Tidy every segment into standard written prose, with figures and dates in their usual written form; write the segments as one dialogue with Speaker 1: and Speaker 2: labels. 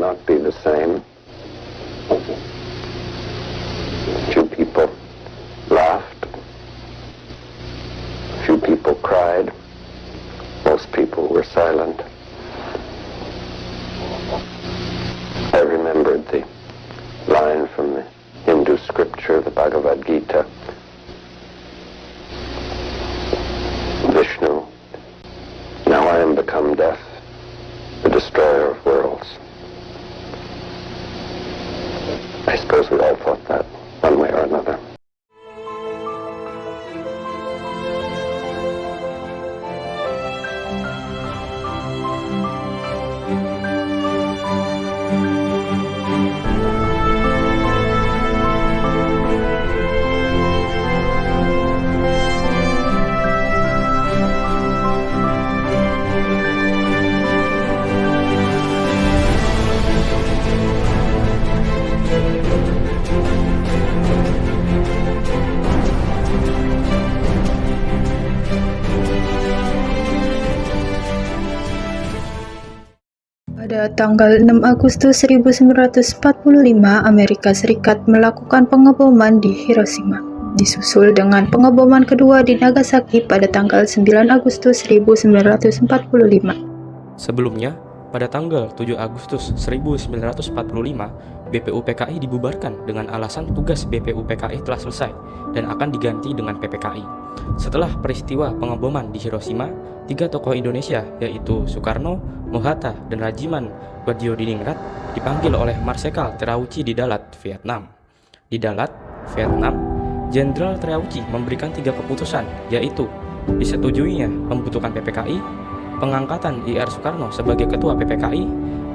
Speaker 1: not be the same. Few people laughed. Few people cried. Most people were silent. I remembered the line from the Hindu scripture, the Bhagavad Gita. Vishnu, now I am become death, the destroyer of worlds. I suppose we all thought that one way or another.
Speaker 2: Pada tanggal 6 Agustus 1945, Amerika Serikat melakukan pengeboman di Hiroshima, disusul dengan pengeboman kedua di Nagasaki pada tanggal 9 Agustus 1945.
Speaker 3: Sebelumnya, pada tanggal 7 Agustus 1945, BPU PKI dibubarkan dengan alasan tugas BPU PKI telah selesai dan akan diganti dengan PPKI. Setelah peristiwa pengeboman di Hiroshima, 3 tokoh Indonesia yaitu Soekarno, Mohatta, dan Rajiman Wadjodiningrat dipanggil oleh Marsekal Terauchi di Dalat, Vietnam. Di Dalat, Vietnam, Jenderal Terauchi memberikan 3 keputusan, yaitu disetujuinya pembentukan PPKI, pengangkatan IR Soekarno sebagai ketua PPKI,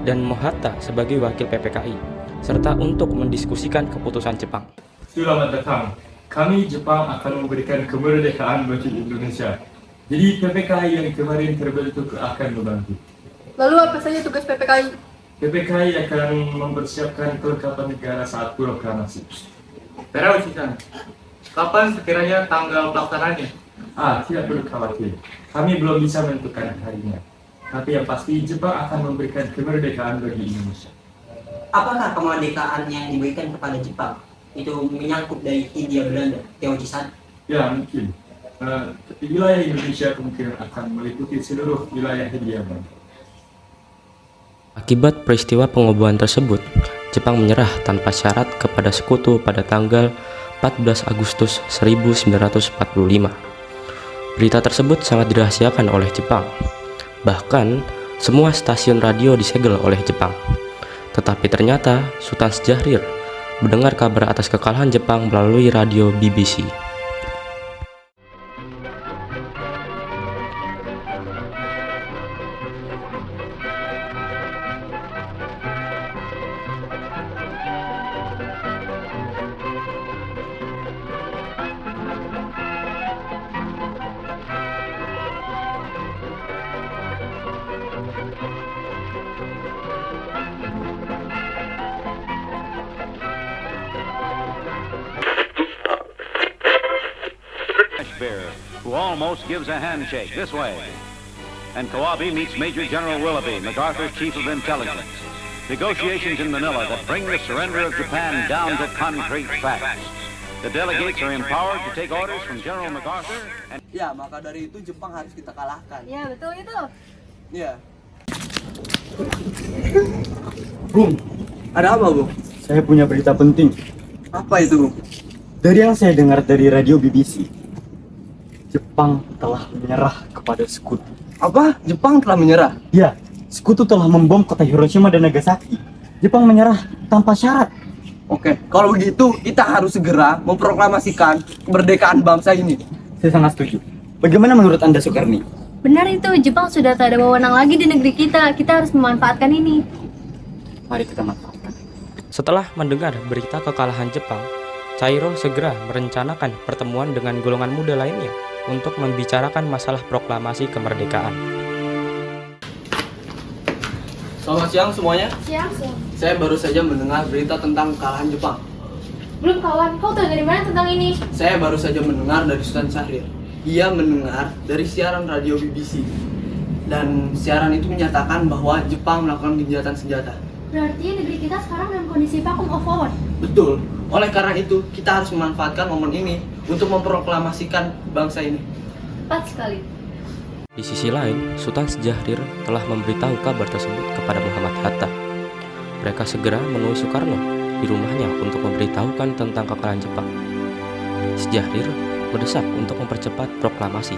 Speaker 3: dan Mohatta sebagai wakil PPKI, serta untuk mendiskusikan keputusan Jepang.
Speaker 4: Selamat datang. Kami Jepang akan memberikan kemerdekaan bagi Indonesia. Jadi PPKI yang kemarin terbentuk akan membantu.
Speaker 5: Lalu apa saja tugas PPKI?
Speaker 4: PPKI akan mempersiapkan kelengkapan negara saat proklamasi.
Speaker 6: Terauchi-san, kapan sekiranya tanggal pelaksanaannya?
Speaker 4: Tidak perlu khawatir. Kami belum bisa menentukan harinya. Tapi yang pasti Jepang akan memberikan kemerdekaan bagi Indonesia.
Speaker 7: Apakah kemerdekaan yang diberikan kepada Jepang itu menyangkut dari Hindia Belanda, Terauchi-san?
Speaker 4: Ya, mungkin. Wilayah Indonesia kemungkinan akan meliputi seluruh wilayah Hindia Belanda.
Speaker 3: Akibat peristiwa pengeboman tersebut, Jepang menyerah tanpa syarat kepada sekutu pada tanggal 14 Agustus 1945. Berita tersebut sangat dirahasiakan oleh Jepang. Bahkan, semua stasiun radio disegel oleh Jepang. Tetapi ternyata Sultan Syahrir mendengar kabar atas kekalahan Jepang melalui radio BBC.
Speaker 8: Bear, who almost gives a handshake this way. And Kawabe meets Major General Willoughby, MacArthur's Chief of Intelligence. Negotiations in Manila that bring the surrender of Japan down to concrete facts. The delegates are empowered to take orders from General MacArthur. And
Speaker 9: ya, maka dari itu Jepang harus kita kalahkan.
Speaker 5: Ya, betul itu.
Speaker 9: Ya. Bung, ada apa, Bung?
Speaker 10: Saya punya berita penting.
Speaker 9: Apa itu, Bung?
Speaker 10: Dari yang saya dengar dari radio BBC, Jepang telah menyerah kepada sekutu.
Speaker 9: Apa? Jepang telah menyerah?
Speaker 10: Ya, sekutu telah membom kota Hiroshima dan Nagasaki. Jepang menyerah tanpa syarat.
Speaker 9: Oke, kalau begitu kita harus segera memproklamasikan kemerdekaan bangsa ini.
Speaker 10: Saya sangat setuju. Bagaimana menurut Anda, Soekarni?
Speaker 5: Benar itu, Jepang sudah tak ada wewenang lagi di negeri kita. Kita harus memanfaatkan ini.
Speaker 10: Mari kita manfaatkan.
Speaker 3: Setelah mendengar berita kekalahan Jepang, Cairo segera merencanakan pertemuan dengan golongan muda lainnya untuk membicarakan masalah proklamasi kemerdekaan.
Speaker 9: Selamat siang semuanya.
Speaker 5: Siang.
Speaker 9: Saya baru saja mendengar berita tentang kekalahan Jepang.
Speaker 5: Belum kawan, kau tahu dari mana tentang ini?
Speaker 9: Saya baru saja mendengar dari Sultan Syahrir. Dia mendengar dari siaran radio BBC. Dan siaran itu menyatakan bahwa Jepang melakukan gencatan senjata.
Speaker 5: Berarti negeri kita sekarang dalam kondisi vacuum of power.
Speaker 9: Betul. Oleh karena itu, kita harus memanfaatkan momen ini untuk memproklamasikan bangsa ini.
Speaker 5: Tepat sekali.
Speaker 3: Di sisi lain, Sultan Syahrir telah memberitahu kabar tersebut kepada Muhammad Hatta. Mereka segera menemui Soekarno di rumahnya untuk memberitahukan tentang kekalahan Jepang. Syahrir mendesak untuk mempercepat proklamasi,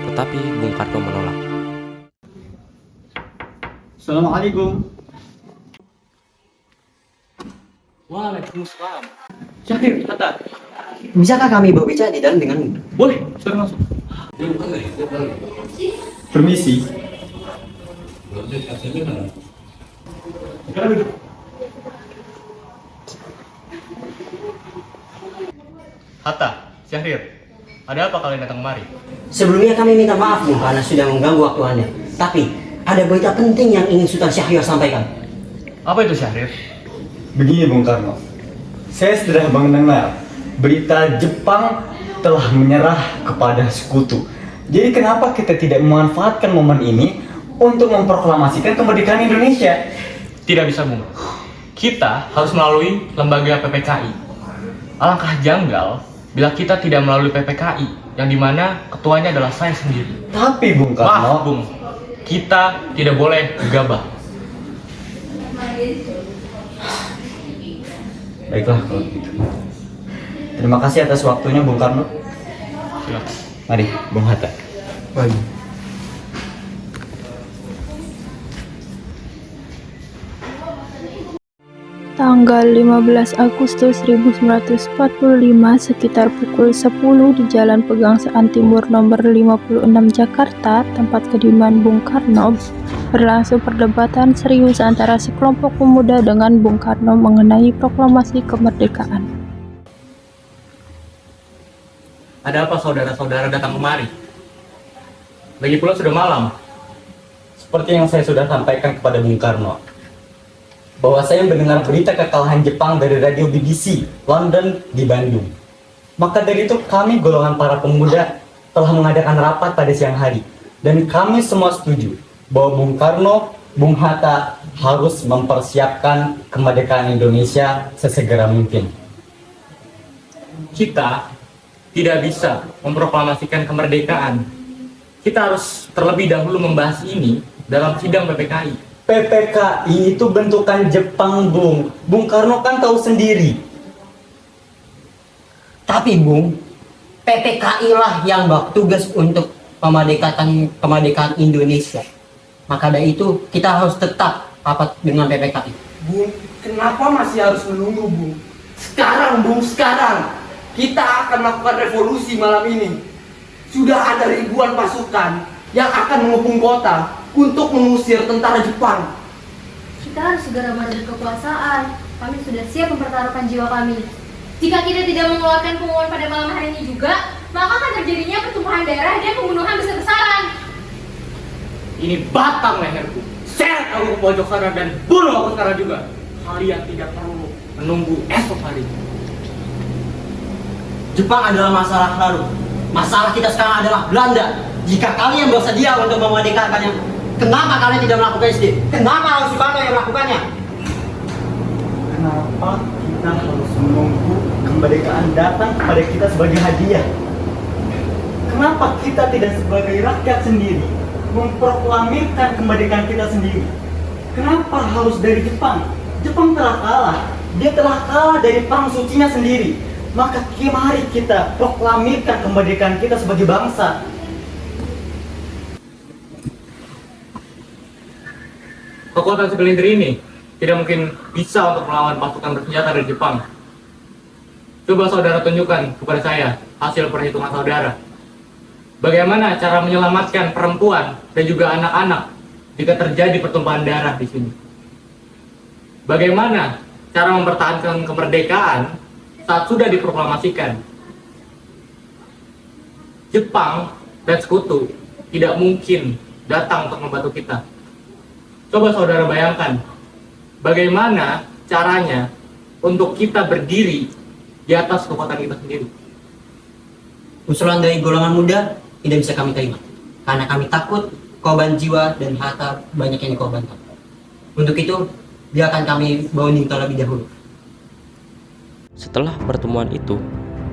Speaker 3: tetapi Bung Karno menolak.
Speaker 10: Assalamualaikum.
Speaker 6: Waalaikumsalam. Syahrir, Hatta.
Speaker 7: Bisakah kami berbicara di dalam denganmu?
Speaker 6: Boleh, sudah masuk.
Speaker 10: Permisi.
Speaker 6: Hatta, Syahrir, ada apa kalian datang kemari?
Speaker 7: Sebelumnya kami minta maaf Bung karena sudah mengganggu waktu Anda. Tapi ada berita penting yang ingin Sultan Syahrir sampaikan.
Speaker 6: Apa itu, Syahrir?
Speaker 10: Begini Bung Karno, saya sudah mendengar berita Jepang telah menyerah kepada sekutu. Jadi kenapa kita tidak memanfaatkan momen ini untuk memproklamasikan kemerdekaan Indonesia?
Speaker 6: Tidak bisa, Bung. Kita harus melalui lembaga PPKI. Alangkah janggal bila kita tidak melalui PPKI, yang dimana ketuanya adalah saya sendiri.
Speaker 10: Tapi Bung Karno,
Speaker 6: Maaf, Bung. Kita tidak boleh gegabah.
Speaker 10: baiklah kalau gitu. Terima kasih atas waktunya Bung Karno.
Speaker 6: Silakan.
Speaker 10: Mari Bung Hatta.
Speaker 7: Baik.
Speaker 2: Tanggal 15 Agustus 1945 sekitar pukul 10 di Jalan Pegangsaan Timur nomor 56 Jakarta, tempat kediaman Bung Karno, berlangsung perdebatan serius antara sekelompok pemuda dengan Bung Karno mengenai proklamasi kemerdekaan.
Speaker 6: Ada apa saudara-saudara datang kemari? Lagi pula sudah malam.
Speaker 10: Seperti yang saya sudah sampaikan kepada Bung Karno, bahwa saya mendengar berita kekalahan Jepang dari radio BBC London di Bandung. Maka dari itu kami golongan para pemuda telah mengadakan rapat pada siang hari, dan kami semua setuju bahwa Bung Karno, Bung Hatta harus mempersiapkan kemerdekaan Indonesia sesegera mungkin.
Speaker 6: Kita tidak bisa memproklamasikan kemerdekaan. Kita harus terlebih dahulu membahas ini dalam sidang PPKI.
Speaker 10: PPKI itu bentukan Jepang, Bung. Bung Karno kan tahu sendiri.
Speaker 7: Tapi Bung, PPKI lah yang bertugas untuk kemerdekaan Indonesia. Maka dari itu kita harus tetap rapat dengan PPKI.
Speaker 9: Bung, kenapa masih harus menunggu, Bung? Sekarang, Bung, sekarang. Kita akan melakukan revolusi malam ini. Sudah ada ribuan pasukan yang akan mengepung kota untuk mengusir tentara Jepang.
Speaker 5: Kita harus segera maju kekuasaan. Kami sudah siap mempertaruhkan jiwa kami. Jika kita tidak mengeluarkan pengumuman pada malam hari ini juga, maka akan terjadinya pertumpahan darah dan pembunuhan besar-besaran.
Speaker 6: Ini batang leherku. Seret aku ke pojok sana dan bunuh aku sekarang juga. Kalian tidak perlu menunggu esok hari.
Speaker 7: Jepang adalah masalah lalu. Masalah kita sekarang adalah Belanda. Jika kalian bersedia untuk memerdekakannya, kenapa kalian tidak melakukan sendiri? Kenapa harus Soekarno yang melakukannya?
Speaker 10: Kenapa kita harus menunggu kemerdekaan datang kepada kita sebagai hadiah? Kenapa kita tidak sebagai rakyat sendiri memproklamirkan kemerdekaan kita sendiri? Kenapa harus dari Jepang? Jepang telah kalah. Dia telah kalah dari perang sucinya sendiri. Maka mari kita proklamirkan kemerdekaan kita sebagai bangsa.
Speaker 6: Kekuatan segelintir ini tidak mungkin bisa untuk melawan pasukan bersenjata dari Jepang. Coba saudara tunjukkan kepada saya hasil perhitungan saudara. Bagaimana cara menyelamatkan perempuan dan juga anak-anak jika terjadi pertumpahan darah di sini? Bagaimana cara mempertahankan kemerdekaan saat sudah diproklamasikan? Jepang dan sekutu tidak mungkin datang untuk membantu kita. Coba saudara bayangkan, bagaimana caranya untuk kita berdiri di atas kekuatan kita sendiri.
Speaker 7: Usulan dari golongan muda tidak bisa kami terima, karena kami takut korban jiwa dan harta banyak yang dikorbankan. Untuk itu, biarkan kami bonding terlebih dahulu.
Speaker 3: Setelah pertemuan itu,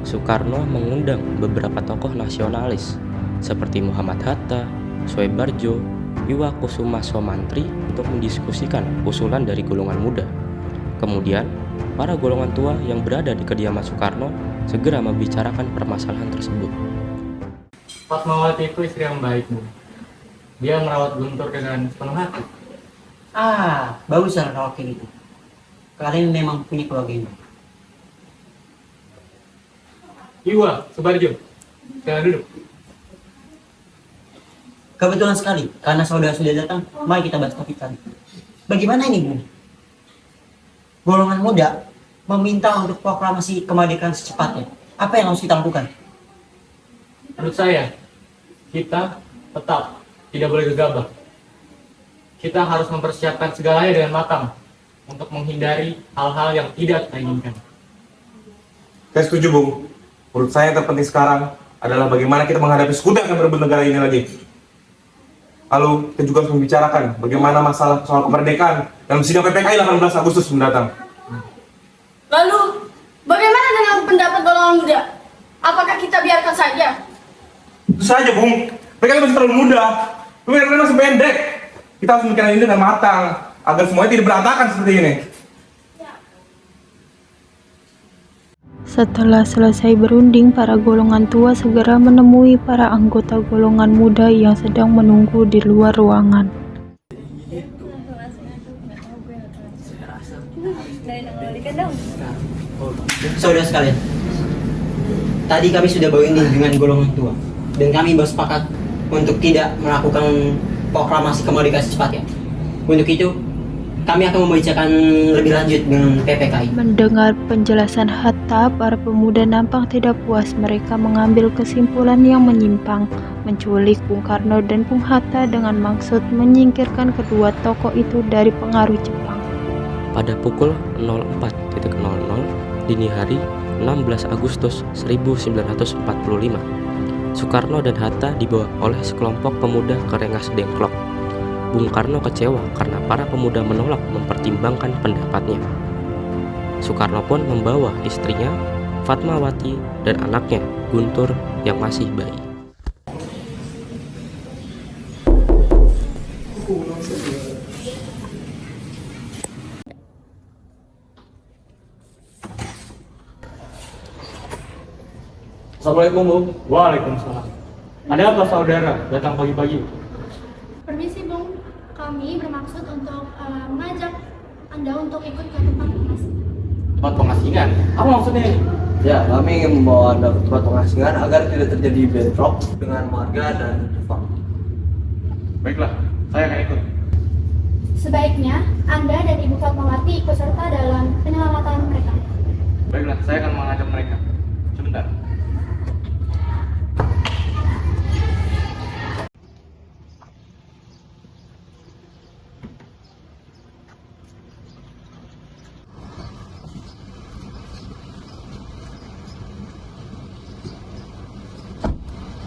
Speaker 3: Soekarno mengundang beberapa tokoh nasionalis seperti Muhammad Hatta, Soebarjo, Iwakusuma Somantri untuk mendiskusikan usulan dari golongan muda. Kemudian, para golongan tua yang berada di kediaman Soekarno segera membicarakan permasalahan tersebut.
Speaker 6: Fatmawati itu istri yang baik, Bu. Dia merawat Guntur dengan sepenuh hati.
Speaker 7: Baguslah kalau kayak gitu. Kalian memang punya keluarga yang baik.
Speaker 6: Iwa, Subarjo, jangan duduk.
Speaker 7: Kebetulan sekali, karena saudara sudah datang, mari kita bahas topik tadi. Bagaimana ini, Bu? Golongan muda meminta untuk proklamasi kemerdekaan secepatnya. Apa yang harus kita lakukan?
Speaker 6: Menurut saya, kita tetap tidak boleh gegabah. Kita harus mempersiapkan segalanya dengan matang untuk menghindari hal-hal yang tidak kita inginkan.
Speaker 11: Saya setuju, Bung. Menurut saya yang terpenting sekarang adalah bagaimana kita menghadapi sekutu yang akan berebut negara ini lagi. Lalu kita juga harus membicarakan bagaimana masalah soal kemerdekaan dalam sidang PPKI 18 Agustus mendatang.
Speaker 5: Lalu, bagaimana dengan pendapat golongan muda? Apakah kita biarkan saja?
Speaker 11: Itu saja, Bung. Mereka masih terlalu muda. Mereka masih pendek. Kita harus memikirkan ini dengan matang agar semuanya tidak berantakan seperti ini.
Speaker 2: Setelah selesai berunding, para golongan tua segera menemui para anggota golongan muda yang sedang menunggu di luar ruangan.
Speaker 7: Saudara sekalian, tadi kami sudah berunding dengan golongan tua, dan kami bersepakat untuk tidak melakukan proklamasi kemerdekaan secepatnya. Untuk itu, kami akan membicarakan lebih lanjut dengan PPKI.
Speaker 2: Mendengar penjelasan Hatta, para pemuda nampak tidak puas. Mereka mengambil kesimpulan yang menyimpang, menculik Bung Karno dan Bung Hatta dengan maksud menyingkirkan kedua tokoh itu dari pengaruh Jepang.
Speaker 3: Pada pukul 04.00 dini hari 16 Agustus 1945, Soekarno dan Hatta dibawa oleh sekelompok pemuda ke Rengas Dengklok. Bung Karno kecewa karena para pemuda menolak mempertimbangkan pendapatnya. Soekarno pun membawa istrinya, Fatmawati, dan anaknya, Guntur, yang masih bayi.
Speaker 6: Assalamualaikum, Bu. Waalaikumsalam. Ada apa saudara datang pagi-pagi?
Speaker 5: Permisi, Bung. Kami bermaksud untuk mengajak Anda untuk ikut ke tempat pengasingan.
Speaker 6: Tempat pengasingan? Apa maksudnya ini?
Speaker 9: Ya, kami ingin membawa Anda ke tempat pengasingan agar tidak terjadi bentrok dengan warga dan Jepang.
Speaker 11: Baiklah, saya akan ikut.
Speaker 5: Sebaiknya Anda dan Ibu Fatmawati ikut serta dalam penyelamatan mereka.
Speaker 11: Baiklah, saya akan mengajak mereka. Sebentar.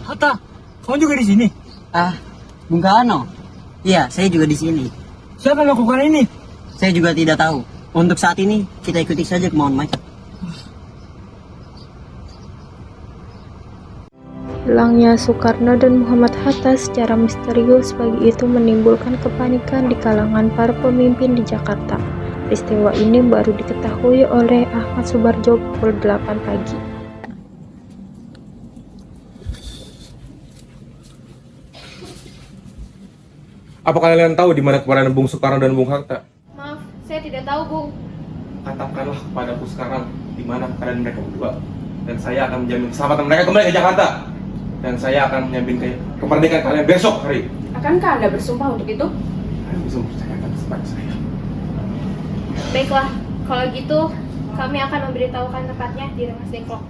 Speaker 6: Hatta, kamu juga di sini?
Speaker 7: Bung Karno. Iya, saya juga di sini.
Speaker 6: Siapa yang melakukan ini?
Speaker 7: Saya juga tidak tahu. Untuk saat ini, kita ikuti saja kemauan mereka.
Speaker 2: Hilangnya Soekarno dan Muhammad Hatta secara misterius pagi itu menimbulkan kepanikan di kalangan para pemimpin di Jakarta. Peristiwa ini baru diketahui oleh Ahmad Subarjo pukul 8 pagi.
Speaker 11: Apa kalian tahu di mana keberadaan Bung Soekarno dan Bung Hatta?
Speaker 5: Maaf, saya tidak tahu, Bung.
Speaker 11: Katakanlah kepadaku sekarang di mana keadaan mereka berdua, dan saya akan menjamin keselamatan mereka kembali ke Jakarta, dan saya akan menjamin kemerdekaan kalian besok hari.
Speaker 5: Akankah Anda bersumpah untuk itu?
Speaker 11: Kalian bisa mempercayakan kepada saya.
Speaker 5: Baiklah, kalau gitu kami akan memberitahukan tempatnya di Rengas Dengklok.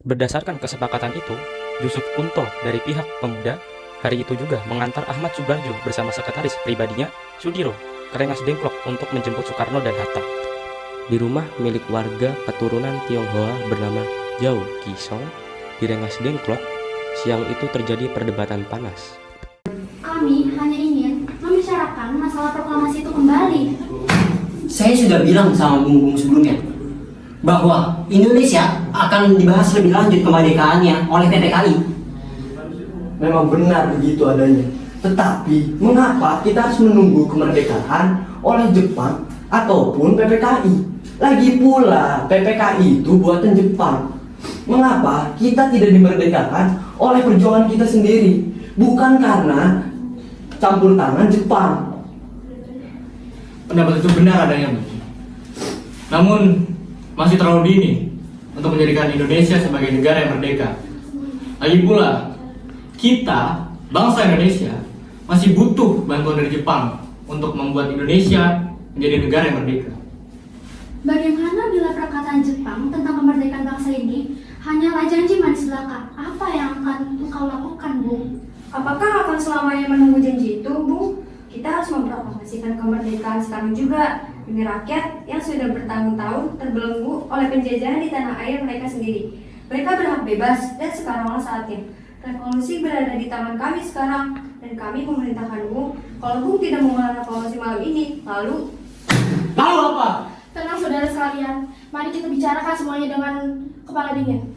Speaker 3: Berdasarkan kesepakatan itu, Yusuf Kunto dari pihak pemuda hari itu juga mengantar Ahmad Subarjo bersama sekretaris pribadinya, Sudiro, ke Rengas Dengklok untuk menjemput Soekarno dan Hatta. Di rumah milik warga keturunan Tionghoa bernama Jau Kisong di Rengas Dengklok, siang itu terjadi perdebatan panas.
Speaker 5: Kami hanya ingin membicarakan masalah proklamasi proklamasi itu kembali.
Speaker 7: Saya sudah bilang sama Bung sebelumnya bahwa Indonesia akan dibahas lebih lanjut kemerdekaannya oleh PPKI.
Speaker 9: Memang benar begitu adanya. Tetapi mengapa kita harus menunggu kemerdekaan oleh Jepang ataupun PPKI? Lagi pula PPKI itu buatan Jepang. Mengapa kita tidak dimerdekakan oleh perjuangan kita sendiri? Bukan karena campur tangan Jepang.
Speaker 6: Pendapat itu benar adanya, Bu. Namun masih terlalu dini untuk menjadikan Indonesia sebagai negara yang merdeka. Lagi pula, kita, bangsa Indonesia, masih butuh bantuan dari Jepang untuk membuat Indonesia menjadi negara yang merdeka.
Speaker 5: Bagaimana bila perkataan Jepang tentang kemerdekaan bangsa ini hanyalah janji manis belaka? Apa yang akan engkau lakukan, Bung?
Speaker 12: Apakah akan selamanya menunggu janji itu, Bung? Kita harus memproklamasikan kemerdekaan sekarang juga demi rakyat yang sudah bertahun-tahun terbelenggu oleh penjajahan di tanah air mereka sendiri. Mereka berhak bebas dan sekaranglah saatnya. Revolusi berada di tangan kami sekarang dan kami memerintahkan Bung, kalau Bung tidak memulai revolusi malam ini, lalu
Speaker 6: apa?
Speaker 5: Tenang saudara sekalian, mari kita bicarakan semuanya dengan kepala dingin.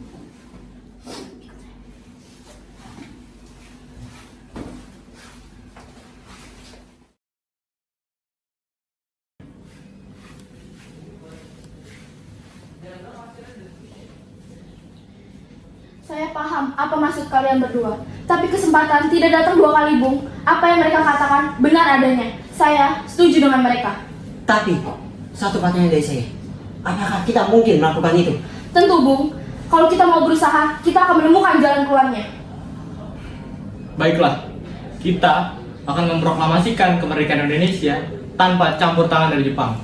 Speaker 5: Saya paham apa maksud kalian berdua, tapi kesempatan tidak datang dua kali, Bung. Apa yang mereka katakan benar adanya. Saya setuju dengan mereka.
Speaker 7: Tapi, satu pertanyaan dari saya. Apakah kita mungkin melakukan itu?
Speaker 5: Tentu, Bung. Kalau kita mau berusaha, kita akan menemukan jalan keluarnya.
Speaker 6: Baiklah, kita akan memproklamasikan kemerdekaan Indonesia tanpa campur tangan dari Jepang.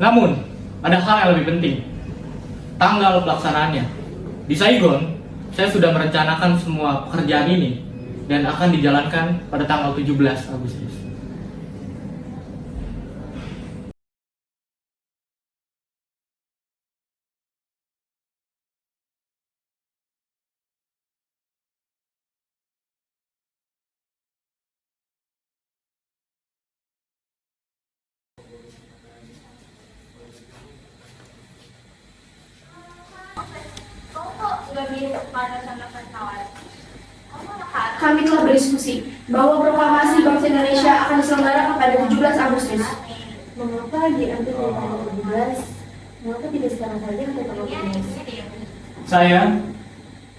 Speaker 6: Namun, ada hal yang lebih penting. Tanggal pelaksanaannya. Di Saigon, saya sudah merencanakan semua pekerjaan ini dan akan dijalankan pada tanggal 17 Agustus.
Speaker 5: Kami telah berdiskusi bahwa proklamasi bangsa Indonesia akan diselenggarakan pada 17 Agustus.
Speaker 12: mengapa diambil dari tanggal 17? Mengapa tidak sekarang saja atau tanggal 17?
Speaker 6: Saya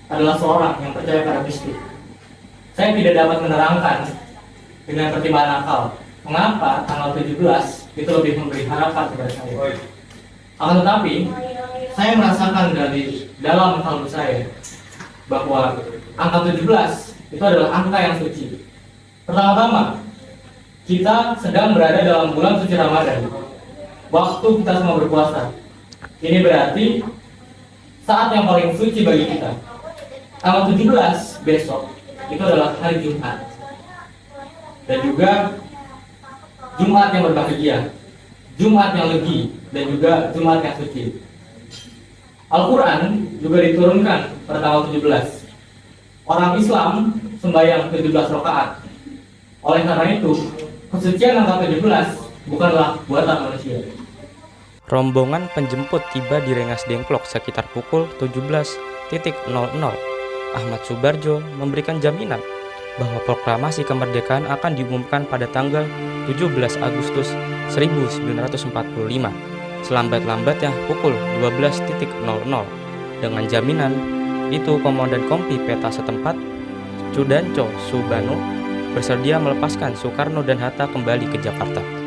Speaker 6: adalah seorang yang percaya pada mistik. Saya tidak dapat menerangkan dengan pertimbangan akal mengapa tanggal 17 itu lebih memberi harapan kepada saya. Akan tetapi, saya merasakan dari dalam kalbu saya bahwa angka 17 itu adalah angka yang suci. Pertama-tama, kita sedang berada dalam bulan suci Ramadan. Waktu kita semua berpuasa. Ini berarti saat yang paling suci bagi kita. Tanggal 17 besok itu adalah hari Jumat. Dan juga Jumat yang berbahagia, Jumat yang legi, dan juga Jumat yang suci. Al-Quran juga diturunkan pada tanggal 17. Orang Islam sembahyang 17 rakaat. Oleh karena itu, kesucian angka 17 bukanlah buatan manusia.
Speaker 3: Rombongan penjemput tiba di Rengas Dengklok sekitar pukul 17.00. Ahmad Subarjo memberikan jaminan bahwa proklamasi kemerdekaan akan diumumkan pada tanggal 17 Agustus 1945, selambat-lambatnya pukul 12.00. Dengan jaminan itu, Komandan Kompi Peta setempat, Cudanco Subano, bersedia melepaskan Soekarno dan Hatta kembali ke Jakarta.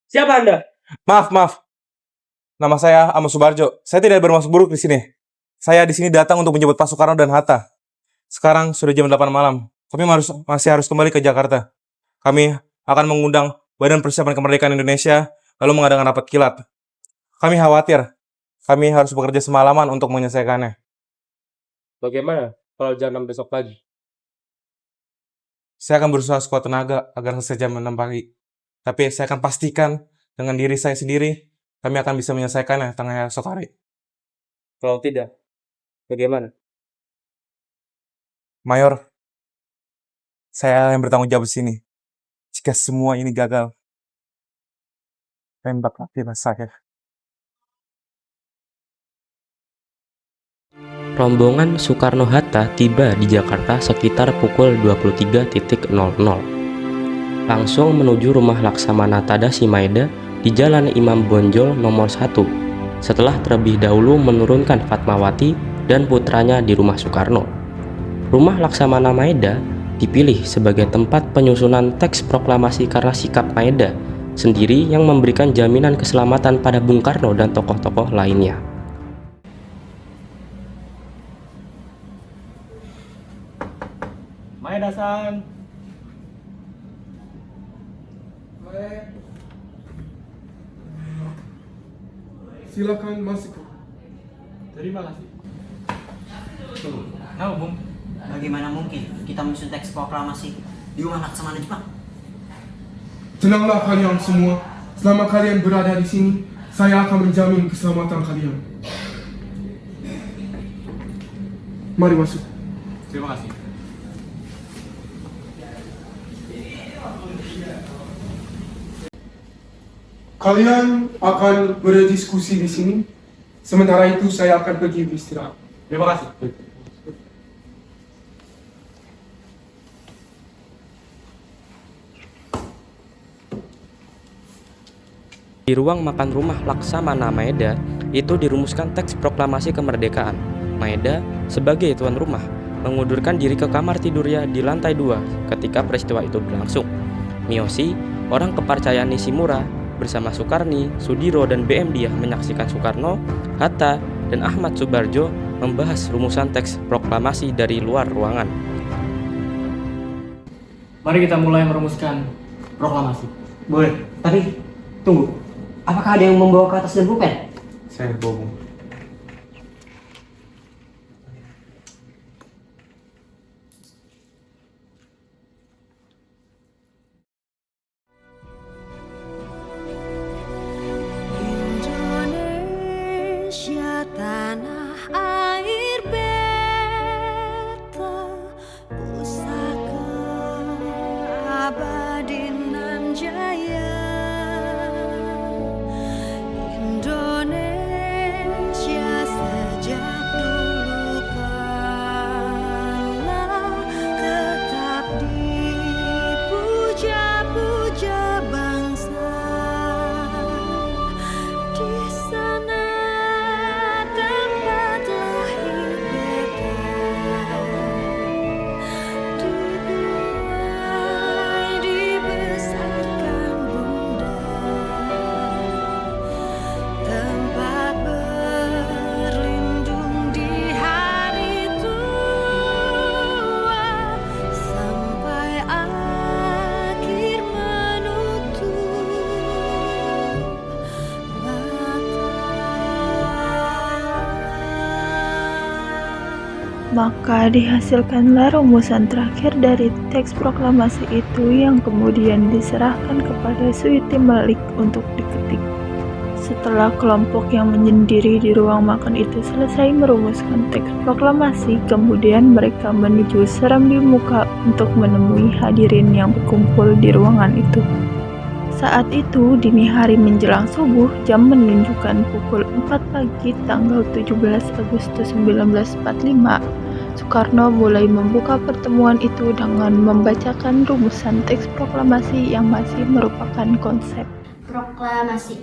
Speaker 11: Siapa Anda? Maaf. Nama saya Ahmad Subarjo. Saya tidak bermaksud buruk di sini. Saya di sini datang untuk menjemput Pak Soekarno dan Hatta. Sekarang sudah jam 8 malam. Kami masih harus kembali ke Jakarta. Kami akan mengundang Badan Persiapan Kemerdekaan Indonesia lalu mengadakan rapat kilat. Kami khawatir kami harus bekerja semalaman untuk menyelesaikannya.
Speaker 3: Bagaimana kalau jam 6 besok pagi?
Speaker 11: Saya akan berusaha sekuat tenaga agar selesai jam 6 pagi. Tapi saya akan pastikan dengan diri saya sendiri, kami akan bisa menyelesaikannya tengah esok hari.
Speaker 3: Kalau tidak, bagaimana?
Speaker 11: Mayor, saya yang bertanggung jawab di sini. Jika semua ini gagal, tembak matilah saya.
Speaker 3: Rombongan Soekarno-Hatta tiba di Jakarta sekitar pukul 23.00. Langsung menuju rumah Laksamana Tadashi Maeda di Jalan Imam Bonjol nomor 1, setelah terlebih dahulu menurunkan Fatmawati dan putranya di rumah Soekarno. Rumah Laksamana Maeda dipilih sebagai tempat penyusunan teks proklamasi karena sikap Maeda sendiri yang memberikan jaminan keselamatan pada Bung Karno dan tokoh-tokoh lainnya.
Speaker 6: Maeda-san.
Speaker 13: Silakan masuk.
Speaker 6: Terima kasih. Kenapa, Bung?
Speaker 7: Bagaimana mungkin kita menyusun teks proklamasi di rumah Laksamana Jepang?
Speaker 13: Tenanglah kalian semua. Selama kalian berada di sini, saya akan menjamin keselamatan kalian. Mari masuk.
Speaker 6: Terima kasih.
Speaker 13: Kalian akan berdiskusi di sini. Sementara itu saya akan pergi beristirahat.
Speaker 6: Terima kasih.
Speaker 3: Di ruang makan rumah Laksamana Maeda itu dirumuskan teks proklamasi kemerdekaan. Maeda sebagai tuan rumah mengundurkan diri ke kamar tidurnya di lantai 2 ketika peristiwa itu berlangsung. Miyoshi, orang kepercayaan Nishimura, bersama Sukarni, Sudiro, dan BM Diah menyaksikan Soekarno, Hatta, dan Ahmad Subarjo membahas rumusan teks proklamasi dari luar ruangan.
Speaker 6: Mari kita mulai merumuskan proklamasi.
Speaker 7: Boleh, tapi tunggu. Apakah ada yang membawa kertas dan pulpen?
Speaker 11: Saya bawa, Bung.
Speaker 14: Indonesia tanah air beta, pusaka abadi nan jaya. Indonesia sejak dulu kala tetap dipuja-puja bangsa. Di sana tempat lahir beta, dibuai dibesarkan bunda, tempat berlindung di hari tua, sampai akhir menutup
Speaker 2: Maka dihasilkanlah rumusan terakhir dari teks proklamasi itu yang kemudian diserahkan kepada Suyuti Malik untuk diketik. Setelah kelompok yang menyendiri di ruang makan itu selesai merumuskan teks proklamasi, kemudian mereka menuju Serambi Muka untuk menemui hadirin yang berkumpul di ruangan itu. Saat itu, dini hari menjelang subuh, jam menunjukkan pukul 4 pagi tanggal 17 Agustus 1945, Soekarno mulai membuka pertemuan itu dengan membacakan rumusan teks proklamasi yang masih merupakan konsep.
Speaker 5: Proklamasi.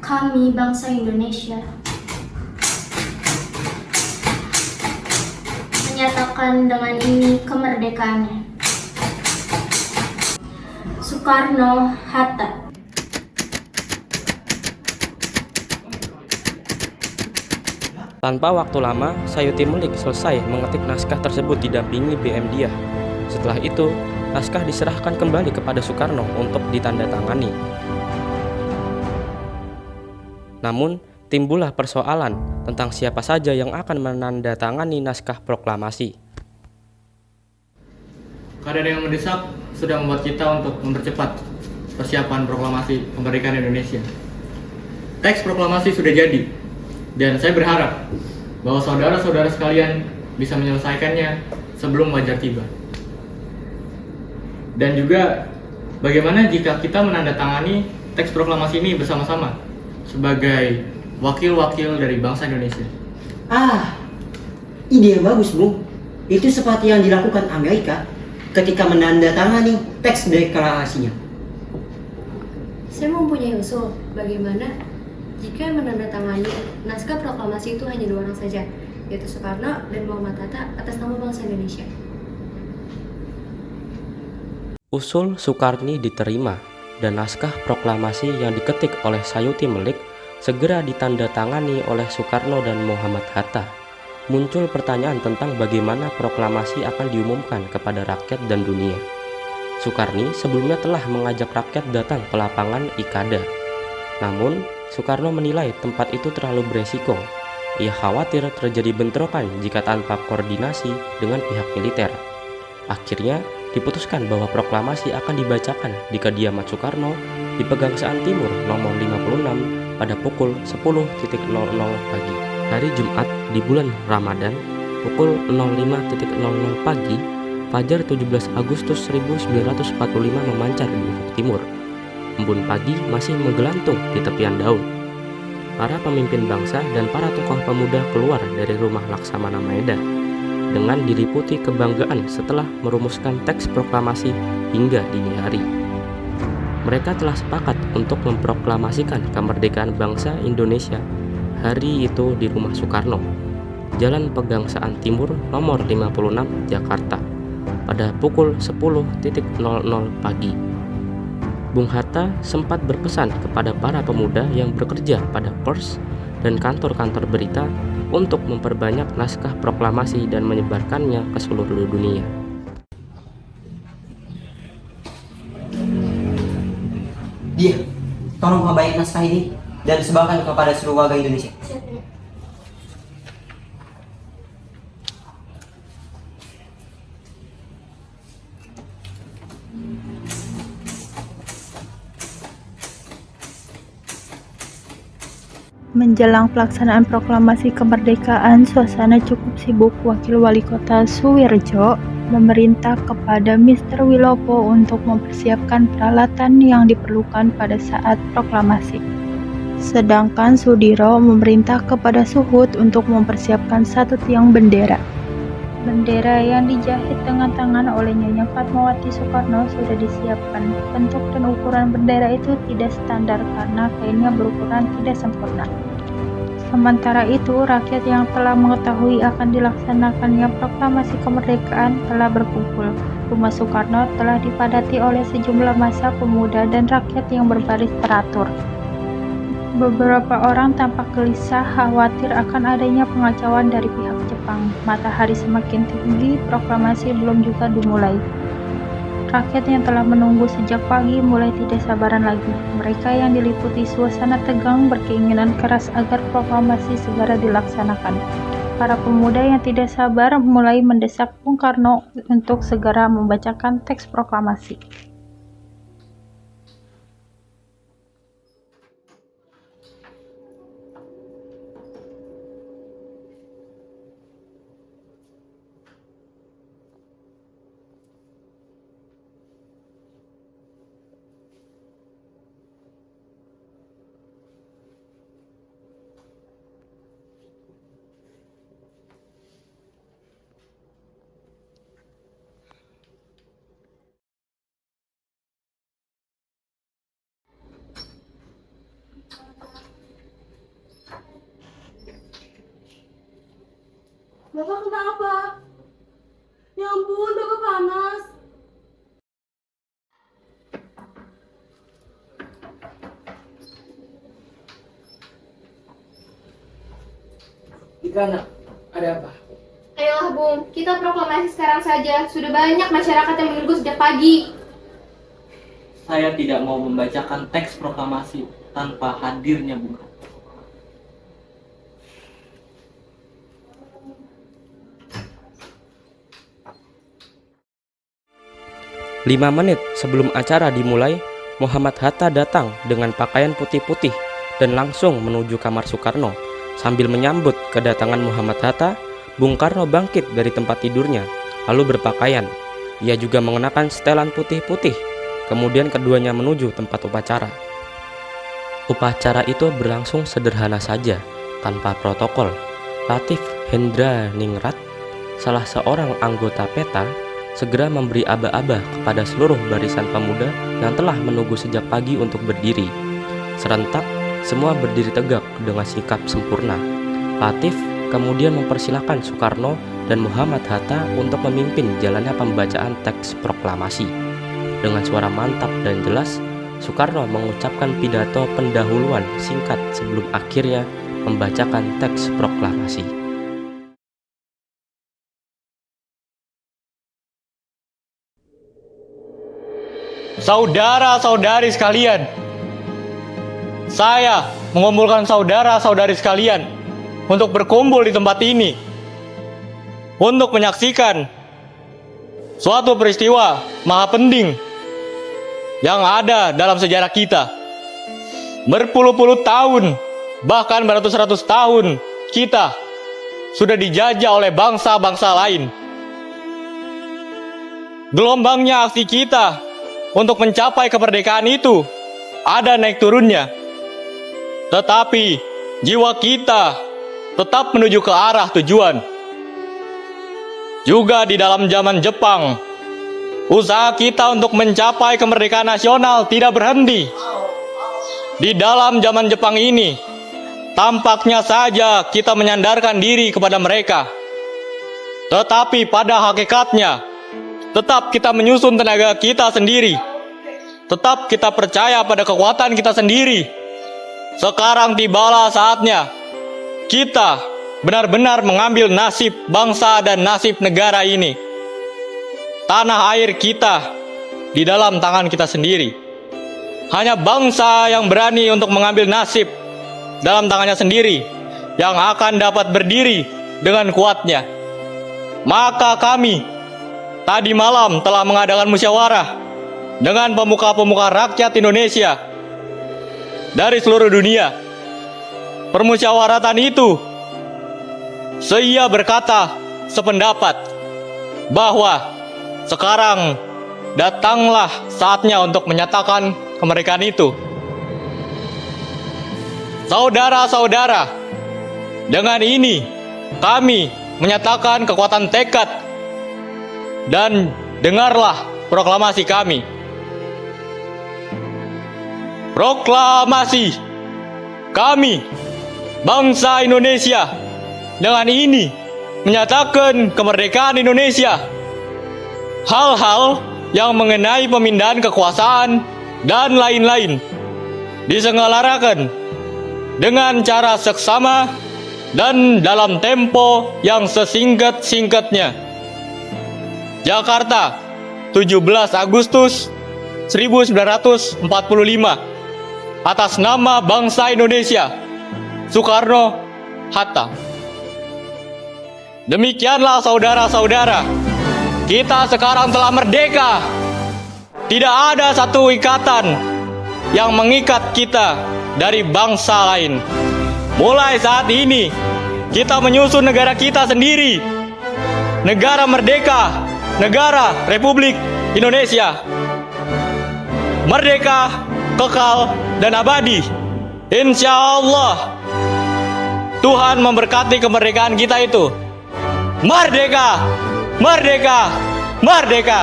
Speaker 5: Kami bangsa Indonesia menyatakan dengan ini kemerdekaannya. Soekarno, Hatta.
Speaker 3: Tanpa waktu lama, Sayuti Melik selesai mengetik naskah tersebut didampingi BM Diah. Setelah itu, naskah diserahkan kembali kepada Soekarno untuk ditandatangani. Namun, timbullah persoalan tentang siapa saja yang akan menandatangani naskah proklamasi.
Speaker 6: Keadaan yang mendesak sudah membuat kita untuk mempercepat persiapan proklamasi kemerdekaan Indonesia. Teks proklamasi sudah jadi, dan saya berharap bahwa saudara-saudara sekalian bisa menyelesaikannya sebelum wajar tiba. Dan juga bagaimana jika kita menandatangani teks proklamasi ini bersama-sama sebagai wakil-wakil dari bangsa Indonesia.
Speaker 7: Ide yang bagus, Bung. Itu seperti yang dilakukan Amerika ketika menandatangani teks deklarasinya.
Speaker 12: Saya mempunyai usul bagaimana jika menandatangani naskah proklamasi itu hanya 2 orang saja, yaitu Soekarno dan Muhammad Hatta atas nama bangsa Indonesia.
Speaker 3: Usul Soekarni diterima dan naskah proklamasi yang diketik oleh Sayuti Melik segera ditandatangani oleh Soekarno dan Muhammad Hatta. Muncul pertanyaan tentang bagaimana proklamasi akan diumumkan kepada rakyat dan dunia. Soekarni sebelumnya telah mengajak rakyat datang ke lapangan Ikada. Namun, Soekarno menilai tempat itu terlalu beresiko. Ia khawatir terjadi bentrokan jika tanpa koordinasi dengan pihak militer. Akhirnya, diputuskan bahwa proklamasi akan dibacakan di kediaman Soekarno di Pegangsaan Timur nomor 56 pada pukul 10.00 pagi. Hari Jumat di bulan Ramadan, pukul 05.00 pagi, fajar 17 Agustus 1945 memancar di ufuk timur. Embun pagi masih menggelantung di tepian daun. Para pemimpin bangsa dan para tokoh pemuda keluar dari rumah Laksamana Maeda dengan diliputi kebanggaan setelah merumuskan teks proklamasi hingga dini hari. Mereka telah sepakat untuk memproklamasikan kemerdekaan bangsa Indonesia hari itu di rumah Soekarno, Jalan Pegangsaan Timur nomor 56 Jakarta pada pukul 10.00 pagi. Bung Hatta sempat berpesan kepada para pemuda yang bekerja pada pers dan kantor-kantor berita untuk memperbanyak naskah proklamasi dan menyebarkannya ke seluruh dunia.
Speaker 7: Dia, tolong perbaiki naskah ini dan sebarkan kepada seluruh warga Indonesia.
Speaker 2: Menjelang pelaksanaan proklamasi kemerdekaan, suasana cukup sibuk. Wakil Wali Kota Suwirjo memerintah kepada Mr. Wilopo untuk mempersiapkan peralatan yang diperlukan pada saat proklamasi. Sedangkan Sudiro memerintah kepada Suhut untuk mempersiapkan 1 tiang bendera. Bendera yang dijahit dengan tangan oleh Nyonya Fatmawati Soekarno sudah disiapkan. Bentuk dan ukuran bendera itu tidak standar karena kainnya berukuran tidak sempurna. Sementara itu, rakyat yang telah mengetahui akan dilaksanakannya proklamasi kemerdekaan telah berkumpul. Rumah Soekarno telah dipadati oleh sejumlah massa pemuda dan rakyat yang berbaris teratur. Beberapa orang tampak gelisah, khawatir akan adanya pengacauan dari pihak Jepang. Matahari semakin tinggi, proklamasi belum juga dimulai. Rakyat yang telah menunggu sejak pagi mulai tidak sabaran lagi. Mereka yang diliputi suasana tegang berkeinginan keras agar proklamasi segera dilaksanakan. Para pemuda yang tidak sabar mulai mendesak Bung Karno untuk segera membacakan teks proklamasi.
Speaker 15: Bapak kenapa? Ya ampun, Bapak panas.
Speaker 9: Ika, nak, ada apa?
Speaker 5: Ayo Sudahlah, Bung. Kita proklamasi sekarang saja. Sudah banyak masyarakat yang menunggu sejak pagi.
Speaker 6: Saya tidak mau membacakan teks proklamasi tanpa hadirnya Bung Karno.
Speaker 3: 5 menit sebelum acara dimulai, Muhammad Hatta datang dengan pakaian putih-putih dan langsung menuju kamar Soekarno. Sambil menyambut kedatangan Muhammad Hatta, Bung Karno bangkit dari tempat tidurnya, lalu berpakaian. Ia juga mengenakan setelan putih-putih. Kemudian keduanya menuju tempat upacara. Upacara itu berlangsung sederhana saja, tanpa protokol. Latif Hendra Ningrat, salah seorang anggota PETA, segera memberi aba-aba kepada seluruh barisan pemuda yang telah menunggu sejak pagi untuk berdiri. Serentak, semua berdiri tegak dengan sikap sempurna. Latif kemudian mempersilahkan Soekarno dan Muhammad Hatta untuk memimpin jalannya pembacaan teks proklamasi. Dengan suara mantap dan jelas, Soekarno mengucapkan pidato pendahuluan singkat sebelum akhirnya membacakan teks proklamasi.
Speaker 6: Saudara-saudari sekalian, saya mengumpulkan saudara-saudari sekalian untuk berkumpul di tempat ini untuk menyaksikan suatu peristiwa maha penting yang ada dalam sejarah kita. Berpuluh-puluh tahun, bahkan beratus-ratus tahun, kita sudah dijajah oleh bangsa-bangsa lain. Gelombangnya aksi kita untuk mencapai kemerdekaan itu ada naik turunnya. Tetapi jiwa kita tetap menuju ke arah tujuan. Juga di dalam zaman Jepang, usaha kita untuk mencapai kemerdekaan nasional tidak berhenti. Di dalam zaman Jepang ini, tampaknya saja kita menyandarkan diri kepada mereka. Tetapi pada hakikatnya, tetap kita menyusun tenaga kita sendiri. Tetap kita percaya pada kekuatan kita sendiri. Sekarang tibalah saatnya kita benar-benar mengambil nasib bangsa dan nasib negara ini. Tanah air kita di dalam tangan kita sendiri. Hanya bangsa yang berani untuk mengambil nasib dalam tangannya sendiri yang akan dapat berdiri dengan kuatnya. Maka kami tadi malam telah mengadakan musyawarah dengan pemuka-pemuka rakyat Indonesia dari seluruh dunia. Permusyawaratan itu seia berkata sependapat bahwa sekarang datanglah saatnya untuk menyatakan kemerdekaan itu. Saudara-saudara, dengan ini kami menyatakan kekuatan tekad dan dengarlah proklamasi kami. Proklamasi kami, bangsa Indonesia, dengan ini menyatakan kemerdekaan Indonesia. Hal-hal yang mengenai pemindahan kekuasaan dan lain-lain diselenggarakan dengan cara seksama dan dalam tempo yang sesingkat-singkatnya. Jakarta, 17 Agustus 1945. Atas nama bangsa Indonesia, Soekarno Hatta. Demikianlah saudara-saudara, kita sekarang telah merdeka. Tidak ada satu ikatan yang mengikat kita dari bangsa lain. Mulai saat ini, kita menyusun negara kita sendiri. Negara merdeka, negara Republik Indonesia. Merdeka, kekal, dan abadi. Insya Allah Tuhan memberkati kemerdekaan kita itu. Merdeka! Merdeka! Merdeka!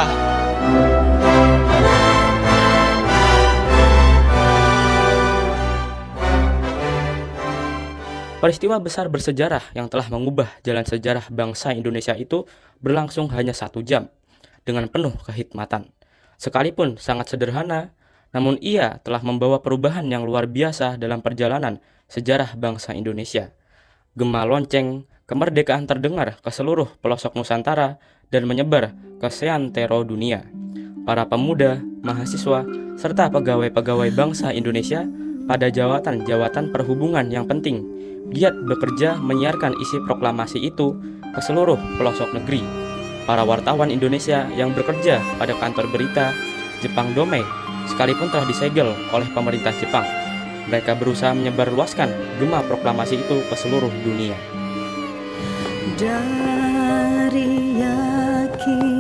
Speaker 3: Peristiwa besar bersejarah yang telah mengubah jalan sejarah bangsa Indonesia itu berlangsung hanya 1 jam dengan penuh kehikmatan. Sekalipun sangat sederhana, namun ia telah membawa perubahan yang luar biasa dalam perjalanan sejarah bangsa Indonesia. Gema lonceng, kemerdekaan terdengar ke seluruh pelosok Nusantara dan menyebar ke seantero dunia. Para pemuda, mahasiswa, serta pegawai-pegawai bangsa Indonesia pada jawatan-jawatan perhubungan yang penting giat bekerja menyiarkan isi proklamasi itu ke seluruh pelosok negeri. Para wartawan Indonesia yang bekerja pada kantor berita Jepang Domei sekalipun telah disegel oleh pemerintah Jepang, mereka berusaha menyebarluaskan gema proklamasi itu ke seluruh dunia.
Speaker 14: Dari yakin